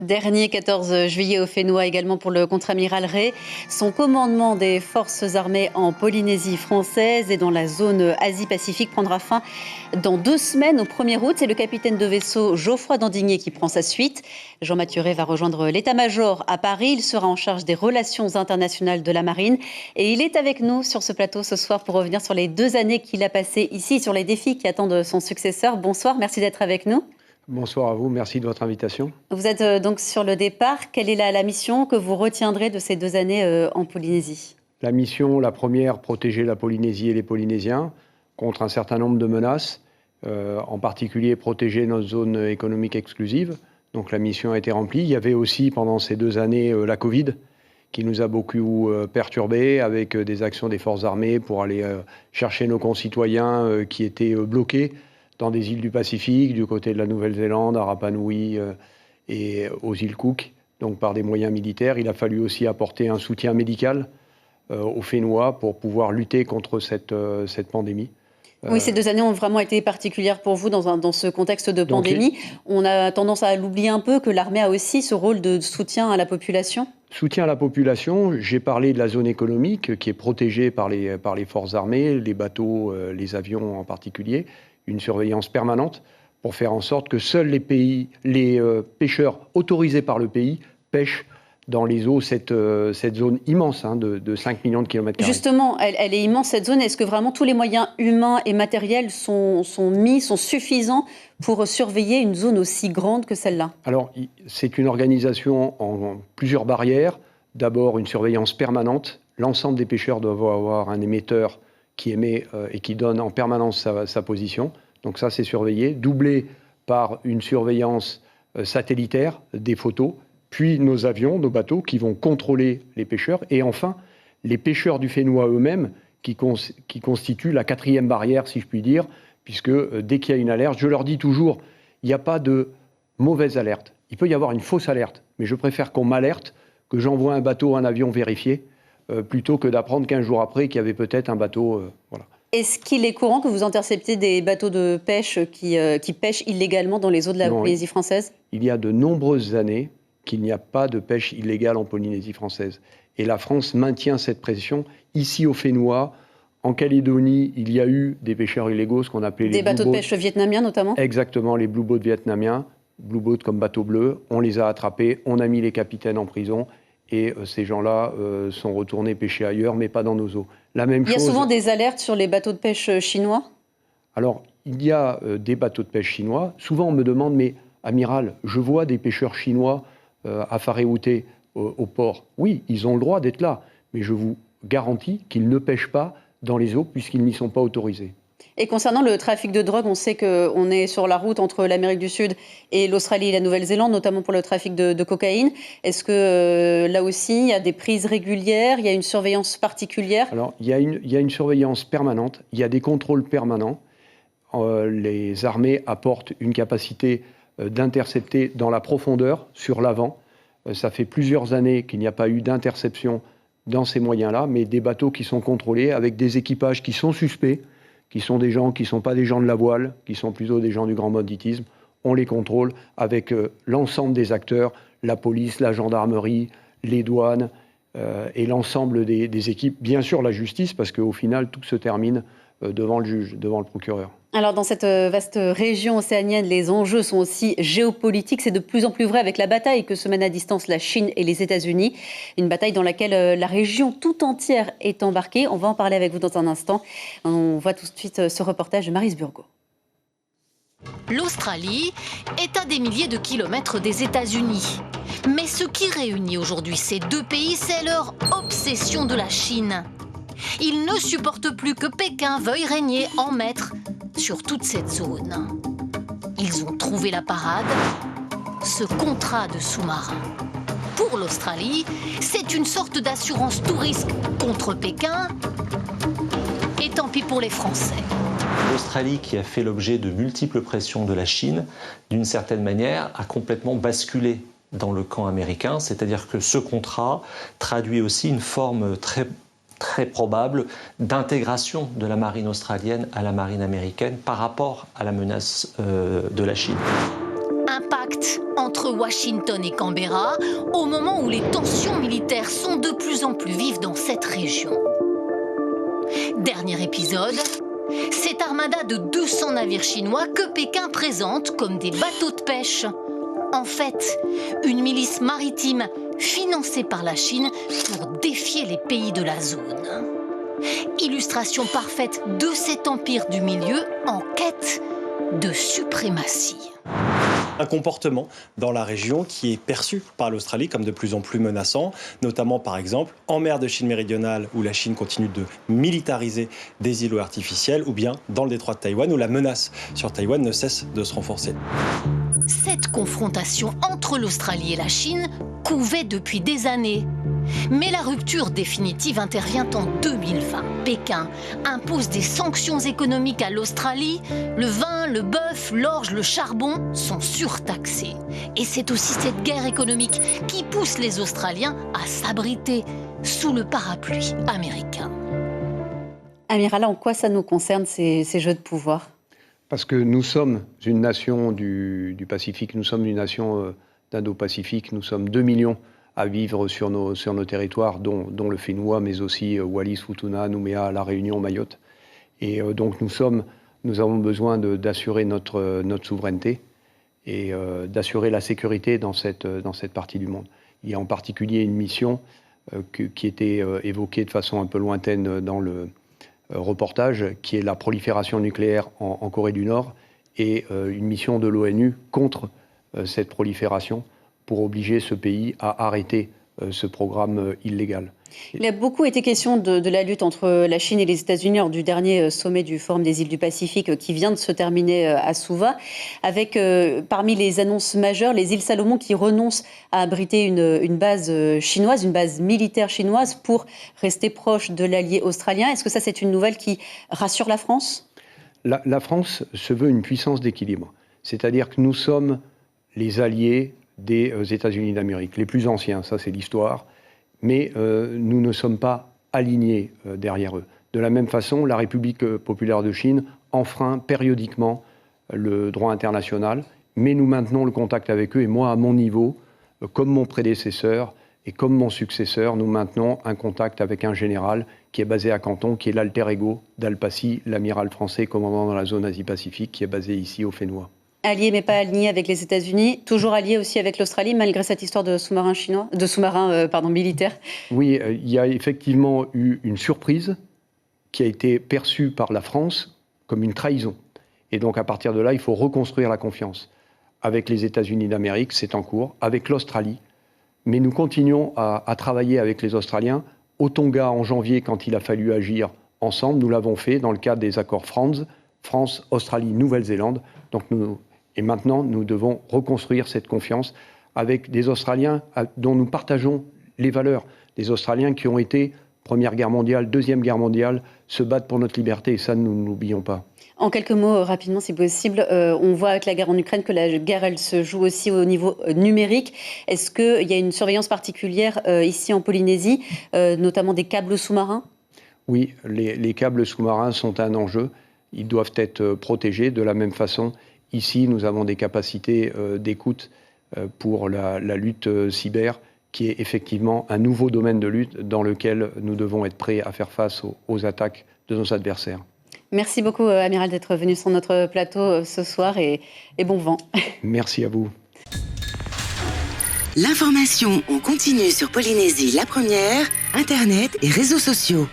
Dernier 14 juillet au Fénois également pour le contre-amiral Ray. Son commandement des forces armées en Polynésie française et dans la zone Asie-Pacifique prendra fin dans 2 semaines au 1er août. C'est le capitaine de vaisseau Geoffroy Dandigné qui prend sa suite. Jean-Mathieu Ray va rejoindre l'état-major à Paris. Il sera en charge des relations internationales de la marine. Et il est avec nous sur ce plateau ce soir pour revenir sur les 2 années qu'il a passées ici, sur les défis qui attendent son successeur. Bonsoir, merci d'être avec nous. Bonsoir à vous, merci de votre invitation. Vous êtes donc sur le départ. Quelle est la mission que vous retiendrez de ces 2 années en Polynésie ? La mission, la première, protéger la Polynésie et les Polynésiens contre un certain nombre de menaces, en particulier protéger notre zone économique exclusive. Donc la mission a été remplie. Il y avait aussi pendant ces 2 années la Covid qui nous a beaucoup perturbés avec des actions des forces armées pour aller chercher nos concitoyens qui étaient bloqués dans des îles du Pacifique, du côté de la Nouvelle-Zélande, à Rapa Nui et aux îles Cook, donc par des moyens militaires. Il a fallu aussi apporter un soutien médical aux Fénois pour pouvoir lutter contre cette pandémie. Oui, ces 2 années ont vraiment été particulières pour vous dans ce contexte de pandémie. On a tendance à l'oublier un peu que l'armée a aussi ce rôle de soutien à la population. Soutien à la population, j'ai parlé de la zone économique qui est protégée par les forces armées, les bateaux, les avions en particulier. Une surveillance permanente pour faire en sorte que seuls les pêcheurs autorisés par le pays pêchent dans les eaux, cette zone immense de 5 millions de kilomètres carrés. Justement, elle est immense cette zone. Est-ce que vraiment tous les moyens humains et matériels sont suffisants pour surveiller une zone aussi grande que celle-là ? Alors, c'est une organisation en plusieurs barrières. D'abord, une surveillance permanente. L'ensemble des pêcheurs doivent avoir un émetteur qui émet et qui donne en permanence sa position. Donc ça, c'est surveillé, doublé par une surveillance satellitaire des photos, puis nos avions, nos bateaux qui vont contrôler les pêcheurs, et enfin, les pêcheurs du Fénois eux-mêmes qui constituent la 4e barrière, si je puis dire, puisque dès qu'il y a une alerte, je leur dis toujours, il n'y a pas de mauvaise alerte. Il peut y avoir une fausse alerte, mais je préfère qu'on m'alerte, que j'envoie un bateau, un avion vérifié, plutôt que d'apprendre 15 jours après qu'il y avait peut-être un bateau. Voilà. Est-ce qu'il est courant que vous interceptez des bateaux de pêche qui pêchent illégalement dans les eaux de la Polynésie française ? Il y a de nombreuses années qu'il n'y a pas de pêche illégale en Polynésie française. Et la France maintient cette pression. Ici au Fénois, en Calédonie, il y a eu des pêcheurs illégaux, ce qu'on appelait les bateaux de pêche vietnamiens notamment ? Exactement, les blue boats vietnamiens, blue boats comme bateaux bleus. On les a attrapés, on a mis les capitaines en prison. Et ces gens-là sont retournés pêcher ailleurs, mais pas dans nos eaux. La même chose... Il y a souvent des alertes sur les bateaux de pêche chinois ? Alors, il y a des bateaux de pêche chinois. Souvent, on me demande, mais amiral, je vois des pêcheurs chinois à Whare-Outé au port. Oui, ils ont le droit d'être là, mais je vous garantis qu'ils ne pêchent pas dans les eaux puisqu'ils n'y sont pas autorisés. Et concernant le trafic de drogue, on sait qu'on est sur la route entre l'Amérique du Sud et l'Australie et la Nouvelle-Zélande, notamment pour le trafic de cocaïne. Est-ce que là aussi, il y a des prises régulières, il y a une surveillance particulière ? Alors, il y a une surveillance permanente, il y a des contrôles permanents. Les armées apportent une capacité d'intercepter dans la profondeur, sur l'avant. Ça fait plusieurs années qu'il n'y a pas eu d'interception dans ces moyens-là, mais des bateaux qui sont contrôlés avec des équipages qui sont suspects, qui sont des gens qui ne sont pas des gens de la voile, qui sont plutôt des gens du grand banditisme. On les contrôle avec l'ensemble des acteurs, la police, la gendarmerie, les douanes et l'ensemble des équipes. Bien sûr, la justice, parce qu'au final, tout se termine devant le juge, devant le procureur. Alors, dans cette vaste région océanienne, les enjeux sont aussi géopolitiques. C'est de plus en plus vrai avec la bataille que se mènent à distance la Chine et les États-Unis. Une bataille dans laquelle la région tout entière est embarquée. On va en parler avec vous dans un instant. On voit tout de suite ce reportage de Maryse Burgot. L'Australie est à des milliers de kilomètres des États-Unis. Mais ce qui réunit aujourd'hui ces 2 pays, c'est leur obsession de la Chine. Ils ne supportent plus que Pékin veuille régner en maître sur toute cette zone. Ils ont trouvé la parade, ce contrat de sous-marin. Pour l'Australie, c'est une sorte d'assurance tout risque contre Pékin. Et tant pis pour les Français. L'Australie, qui a fait l'objet de multiples pressions de la Chine, d'une certaine manière, a complètement basculé dans le camp américain. C'est-à-dire que ce contrat traduit aussi une forme très probable d'intégration de la marine australienne à la marine américaine par rapport à la menace de la Chine. Un pacte entre Washington et Canberra au moment où les tensions militaires sont de plus en plus vives dans cette région. Dernier épisode, cette armada de 200 navires chinois que Pékin présente comme des bateaux de pêche. En fait, une milice maritime financée par la Chine pour défier les pays de la zone. Illustration parfaite de cet empire du milieu en quête de suprématie. Un comportement dans la région qui est perçu par l'Australie comme de plus en plus menaçant, notamment par exemple en mer de Chine méridionale où la Chine continue de militariser des îlots artificiels, ou bien dans le détroit de Taïwan où la menace sur Taïwan ne cesse de se renforcer. Cette confrontation entre l'Australie et la Chine couvait depuis des années. Mais la rupture définitive intervient en 2020. Pékin impose des sanctions économiques à l'Australie. Le vin, le bœuf, l'orge, le charbon sont surtaxés. Et c'est aussi cette guerre économique qui pousse les Australiens à s'abriter sous le parapluie américain. Amiral, en quoi ça nous concerne, ces jeux de pouvoir ? Parce que nous sommes une nation du Pacifique, nous sommes une nation d'Indo-Pacifique, nous sommes 2 millions à vivre sur nos territoires, dont le Fénois, mais aussi Wallis, Futuna, Nouméa, La Réunion, Mayotte. Et donc nous avons besoin d'assurer notre souveraineté et d'assurer la sécurité dans cette partie du monde. Il y a en particulier une mission qui était évoquée de façon un peu lointaine dans le reportage, qui est la prolifération nucléaire en Corée du Nord, et une mission de l'ONU contre cette prolifération, pour obliger ce pays à arrêter ce programme illégal. Il a beaucoup été question de la lutte entre la Chine et les États-Unis lors du dernier sommet du Forum des îles du Pacifique qui vient de se terminer à Suva, avec parmi les annonces majeures les îles Salomon qui renoncent à abriter une base chinoise, une base militaire chinoise pour rester proche de l'allié australien. Est-ce que ça c'est une nouvelle qui rassure la France ? La France se veut une puissance d'équilibre, c'est-à-dire que nous sommes les alliés des États-Unis d'Amérique, les plus anciens, ça c'est l'histoire, mais nous ne sommes pas alignés derrière eux. De la même façon, la République populaire de Chine enfreint périodiquement le droit international, mais nous maintenons le contact avec eux, et moi, à mon niveau, comme mon prédécesseur et comme mon successeur, nous maintenons un contact avec un général qui est basé à Canton, qui est l'alter ego d'Al-Passi, l'amiral français commandant dans la zone Asie-Pacifique, qui est basé ici au Fénois. Allié mais pas aligné avec les États-Unis, toujours allié aussi avec l'Australie, malgré cette histoire de sous-marins militaires. Oui, il y a effectivement eu une surprise qui a été perçue par la France comme une trahison. Et donc à partir de là, il faut reconstruire la confiance. Avec les États-Unis d'Amérique, c'est en cours, avec l'Australie. Mais nous continuons à travailler avec les Australiens. Au Tonga, en janvier, quand il a fallu agir ensemble, nous l'avons fait dans le cadre des accords France, Australie, Nouvelle-Zélande. Et maintenant, nous devons reconstruire cette confiance avec des Australiens dont nous partageons les valeurs. Des Australiens qui ont été, Première Guerre mondiale, Deuxième Guerre mondiale, se battent pour notre liberté, et ça, nous ne l'oublions pas. En quelques mots, rapidement, si possible, on voit avec la guerre en Ukraine que la guerre, elle se joue aussi au niveau numérique. Est-ce qu'il y a une surveillance particulière ici en Polynésie, notamment des câbles sous-marins ? Oui, les câbles sous-marins sont un enjeu. Ils doivent être protégés de la même façon. Ici, nous avons des capacités d'écoute pour la lutte cyber, qui est effectivement un nouveau domaine de lutte dans lequel nous devons être prêts à faire face aux attaques de nos adversaires. Merci beaucoup, Amiral, d'être venu sur notre plateau ce soir et bon vent. Merci à vous. L'information en continu sur Polynésie la première, Internet et réseaux sociaux.